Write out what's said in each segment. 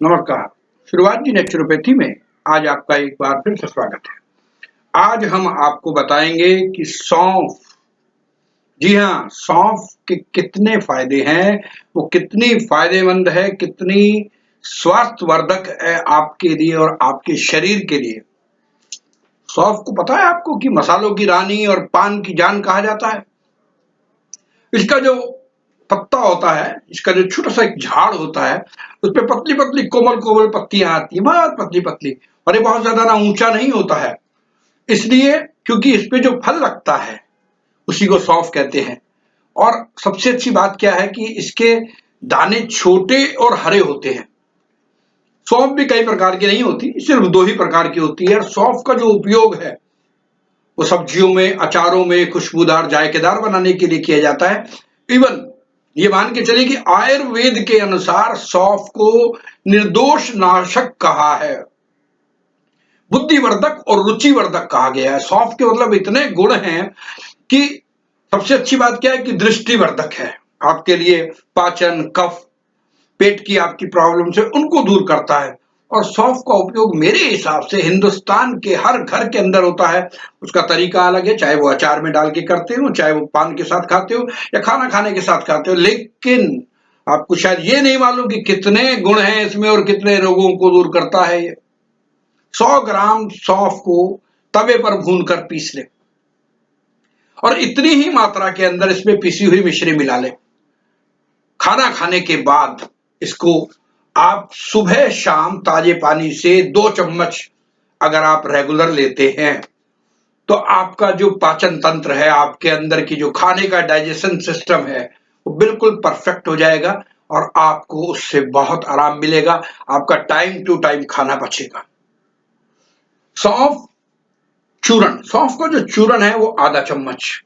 नमस्कार। शुरुआत की नेचुरोपैथी में आज आपका एक बार फिर से स्वागत है। आज हम आपको बताएंगे कि सौंफ, जी हाँ, सौंफ के कितने फायदे हैं, वो कितनी फायदेमंद है, कितनी स्वास्थ्यवर्धक है आपके लिए और आपके शरीर के लिए। सौंफ को पता है आपको कि मसालों की रानी और पान की जान कहा जाता है। इसका जो पत्ता होता है, इसका जो छोटा सा एक झाड़ होता है, उस पे पतली पतली कोमल कोमल पत्तियां आती है, बहुत पतली पतली, और ये बहुत ज्यादा ना ऊंचा नहीं होता है, इसलिए क्योंकि इस पे जो फल लगता है उसी को सौंफ कहते हैं। और सबसे अच्छी बात क्या है कि इसके दाने छोटे और हरे होते हैं। सौंफ भी कई प्रकार की नहीं होती, सिर्फ दो ही प्रकार की होती है। और सौंफ का जो उपयोग है वो सब्जियों में, अचारों में, खुशबूदार जायकेदार बनाने के लिए किया जाता है। इवन ये मान के चलिए कि आयुर्वेद के अनुसार सौंफ को निर्दोष नाशक कहा है, बुद्धिवर्धक और रुचिवर्धक कहा गया है। सौंफ के मतलब इतने गुण हैं कि सबसे अच्छी बात क्या है कि दृष्टिवर्धक है, आपके लिए पाचन, कफ, पेट की आपकी प्रॉब्लम से उनको दूर करता है। और सौंफ का उपयोग मेरे हिसाब से हिंदुस्तान के हर घर के अंदर होता है। उसका तरीका अलग है, चाहे वो अचार में डाल के करते हो, चाहे वो पान के साथ खाते हो या खाना खाने के साथ खाते हो। लेकिन आपको शायद ये नहीं मालूम कि कितने गुण हैं इसमें और कितने रोगों को दूर करता है ये। 100 ग्राम सौंफ को तवे पर भून कर पीस ले और इतनी ही मात्रा के अंदर इसमें पिसी हुई मिश्री मिला ले। खाना खाने के बाद इसको आप सुबह शाम ताजे पानी से 2 चम्मच अगर आप रेगुलर लेते हैं तो आपका जो पाचन तंत्र है, आपके अंदर की जो खाने का डाइजेशन सिस्टम है, वो बिल्कुल परफेक्ट हो जाएगा और आपको उससे बहुत आराम मिलेगा। आपका टाइम टू टाइम खाना पचेगा। सौंफ चूर्ण, सौंफ का जो चूर्ण है वो आधा चम्मच,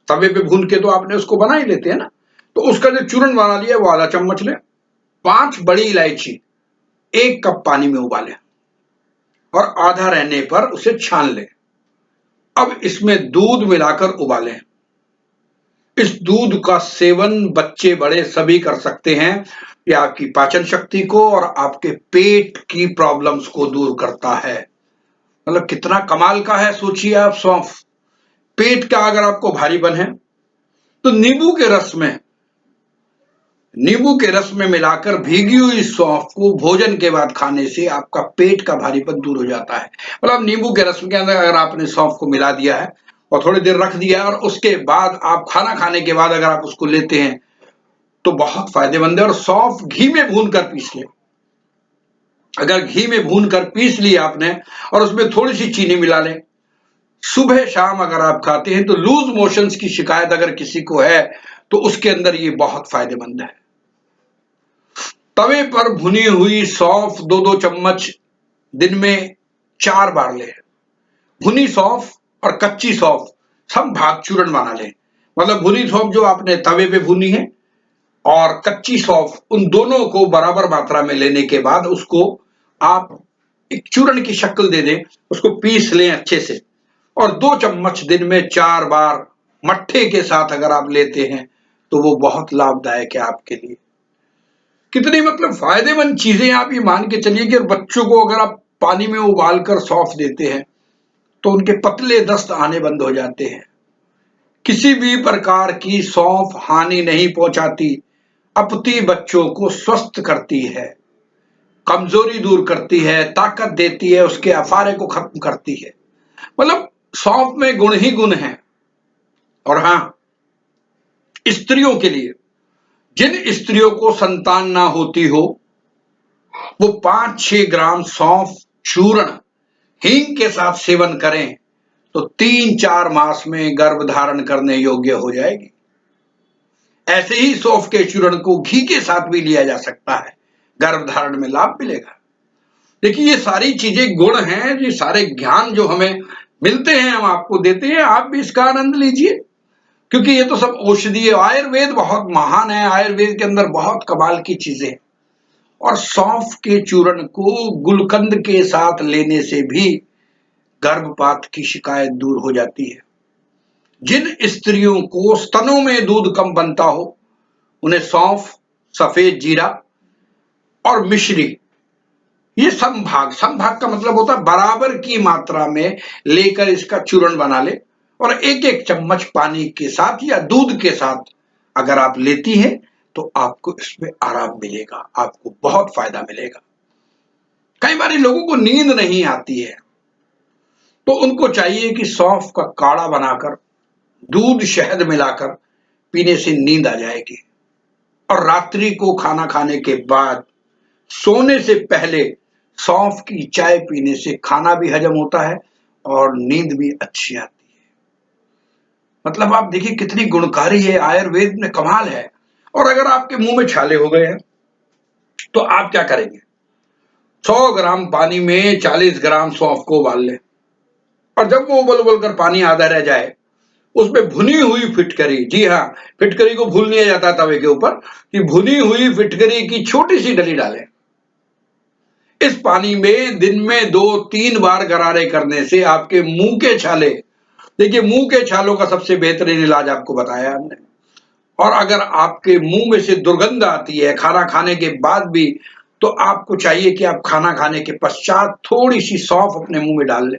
तवे पे भून के तो आपने उसको बना ही लेते हैं ना, तो उसका जो चूर्ण बना लिया वो आधा चम्मच ले। 5 बड़ी इलायची 1 कप पानी में उबाले और आधा रहने पर उसे छान ले। अब इसमें दूध मिलाकर उबालें। इस दूध का सेवन बच्चे बड़े सभी कर सकते हैं। ये आपकी पाचन शक्ति को और आपके पेट की प्रॉब्लम्स को दूर करता है। मतलब कितना कमाल का है, सोचिए आप। सौंफ पेट का अगर आपको भारीपन है तो नींबू के रस में मिलाकर भीगी हुई सौंफ को भोजन के बाद खाने से आपका पेट का भारीपन दूर हो जाता है। मतलब नींबू के रस के अंदर अगर आपने सौंफ को मिला दिया है और थोड़ी देर रख दिया है और उसके बाद आप खाना खाने के बाद अगर आप उसको लेते हैं तो बहुत फायदेमंद है। और सौंफ घी में भून कर पीस ले। अगर घी में भून कर पीस ली आपने और उसमें थोड़ी सी चीनी मिला लें, सुबह शाम अगर आप खाते हैं तो लूज मोशंस की शिकायत अगर किसी को है तो उसके अंदर ये बहुत फायदेमंद है। तवे पर भुनी हुई सौंफ 2-2 चम्मच दिन में 4 बार लें। भुनी सौंफ और कच्ची सौंफ सब भाग चूर्ण बना लें। मतलब भुनी सौंफ जो आपने तवे पे भुनी है और कच्ची सौंफ, उन दोनों को बराबर मात्रा में लेने के बाद उसको आप एक चूर्ण की शक्ल दे दें, उसको पीस लें अच्छे से और 2 चम्मच दिन में 4 बार मट्ठे के साथ अगर आप लेते हैं तो वो बहुत लाभदायक है आपके लिए। कितनी मतलब फायदेमंद चीजें आप ये मान के चलिए कि बच्चों को अगर आप पानी में उबालकर सौंफ देते हैं तो उनके पतले दस्त आने बंद हो जाते हैं। किसी भी प्रकार की सौंफ हानि नहीं पहुंचाती, अपितु बच्चों को स्वस्थ करती है, कमजोरी दूर करती है, ताकत देती है, उसके अफारे को खत्म करती है। मतलब सौंफ में गुण ही गुण हैं। और हाँ, स्त्रियों के लिए, जिन स्त्रियों को संतान ना होती हो वो 5-6 ग्राम सौंफ चूर्ण हींग के साथ सेवन करें तो 3-4 मास में गर्भ धारण करने योग्य हो जाएगी। ऐसे ही सौंफ के चूर्ण को घी के साथ भी लिया जा सकता है, गर्भ धारण में लाभ मिलेगा। देखिए ये सारी चीजें गुण हैं, ये सारे ज्ञान जो हमें मिलते हैं हम आपको देते हैं, आप भी इसका आनंद लीजिए क्योंकि ये तो सब औषधि है। आयुर्वेद बहुत महान है, आयुर्वेद के अंदर बहुत कमाल की चीजें हैं। और सौंफ के चूर्ण को गुलकंद के साथ लेने से भी गर्भपात की शिकायत दूर हो जाती है। जिन स्त्रियों को स्तनों में दूध कम बनता हो उन्हें सौंफ, सफेद जीरा और मिश्री ये समभाग, समभाग का मतलब होता है बराबर की मात्रा में लेकर इसका चूर्ण बना ले और एक एक चम्मच पानी के साथ या दूध के साथ अगर आप लेती हैं तो आपको इसमें आराम मिलेगा, आपको बहुत फायदा मिलेगा। कई बार लोगों को नींद नहीं आती है तो उनको चाहिए कि सौंफ का काढ़ा बनाकर दूध शहद मिलाकर पीने से नींद आ जाएगी। और रात्रि को खाना खाने के बाद सोने से पहले सौंफ की चाय पीने से खाना भी हजम होता है और नींद भी अच्छी आती है। मतलब आप देखिए कितनी गुणकारी है, आयुर्वेद में कमाल है। और अगर आपके मुंह में छाले हो गए हैं तो आप क्या करेंगे, 100 ग्राम पानी में 40 ग्राम सौंफ को उबाल लें और जब वो उबल उबल कर पानी आधा रह जाए उसमें भुनी हुई फिटकरी, जी हाँ, फिटकरी को भूल नहीं जाता तवे के ऊपर, कि भुनी हुई फिटकरी की छोटी सी डली डालें। इस पानी में दिन में 2-3 बार गरारे करने से आपके मुंह के छाले, देखिए मुंह के छालों का सबसे बेहतरीन इलाज आपको बताया हमने। और अगर आपके मुंह में से दुर्गंध आती है खाना खाने के बाद भी, तो आपको चाहिए कि आप खाना खाने के पश्चात थोड़ी सी सौंफ अपने मुंह में डाल लें।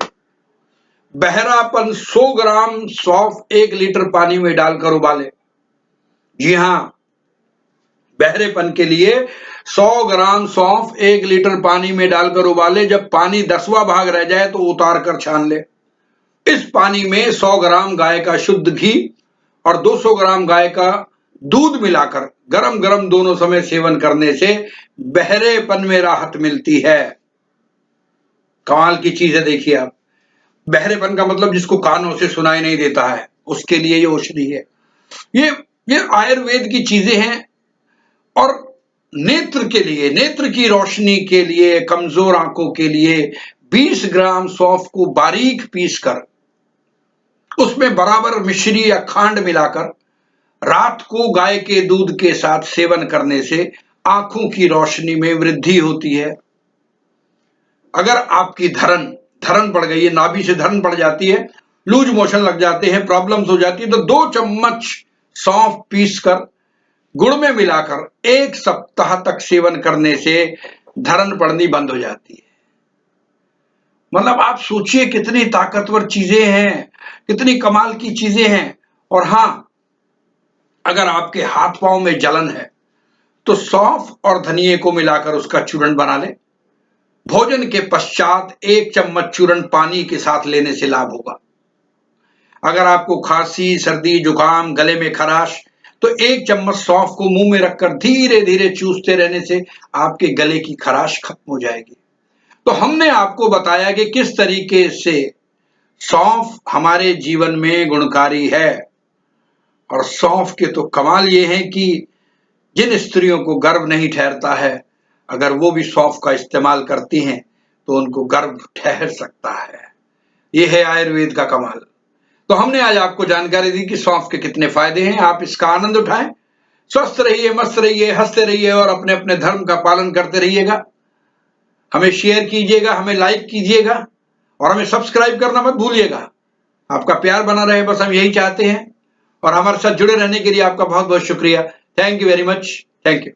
बहरापन 100 ग्राम सौंफ 1 लीटर पानी में डालकर उबालें। जी हाँ, बहरेपन के लिए 100 ग्राम सौंफ 1 लीटर पानी में डालकर उबाले, जब पानी 10वां भाग रह जाए तो उतार कर छान ले। इस पानी में 100 ग्राम गाय का शुद्ध घी और 200 ग्राम गाय का दूध मिलाकर गरम गरम दोनों समय सेवन करने से बहरेपन में राहत मिलती है। कमाल की चीज है। देखिए आप, बहरेपन का मतलब जिसको कानों से सुनाई नहीं देता है उसके लिए ये औषधि है। ये ये आयुर्वेद की चीजें हैं। और नेत्र के लिए, नेत्र की रोशनी के लिए, कमजोर आंखों के लिए 20 ग्राम सौंफ को बारीक पीसकर उसमें बराबर मिश्री या खांड मिलाकर रात को गाय के दूध के साथ सेवन करने से आंखों की रोशनी में वृद्धि होती है। अगर आपकी धरण धरण बढ़ गई है, नाभि से धरण बढ़ जाती है, लूज मोशन लग जाते हैं, प्रॉब्लम्स हो जाती है, तो 2 चम्मच सौंफ पीसकर गुड़ में मिलाकर 1 सप्ताह तक सेवन करने से धरण पड़नी बंद हो जाती है। मतलब आप सोचिए कितनी ताकतवर चीजें हैं, कितनी कमाल की चीजें हैं। और हां, अगर आपके हाथ पांव में जलन है तो सौंफ और धनिये को मिलाकर उसका चूर्ण बना लें। भोजन के पश्चात 1 चम्मच चूर्ण पानी के साथ लेने से लाभ होगा। अगर आपको खांसी, सर्दी, जुकाम, गले में खराश, तो 1 चम्मच सौंफ को मुंह में रखकर धीरे धीरे चूसते रहने से आपके गले की खराश खत्म हो जाएगी। तो हमने आपको बताया कि किस तरीके से सौंफ हमारे जीवन में गुणकारी है। और सौंफ के तो कमाल ये है कि जिन स्त्रियों को गर्भ नहीं ठहरता है, अगर वो भी सौंफ का इस्तेमाल करती हैं तो उनको गर्भ ठहर सकता है। ये है आयुर्वेद का कमाल। तो हमने आज आपको जानकारी दी कि सौंफ के कितने फायदे हैं। आप इसका आनंद उठाएं, स्वस्थ रहिए, मस्त रहिए, हंसते रहिए और अपने अपने धर्म का पालन करते रहिएगा। हमें शेयर कीजिएगा, हमें लाइक कीजिएगा और हमें सब्सक्राइब करना मत भूलिएगा। आपका प्यार बना रहे, बस हम यही चाहते हैं। और हमारे साथ जुड़े रहने के लिए आपका बहुत बहुत शुक्रिया। Thank you very much. Thank you.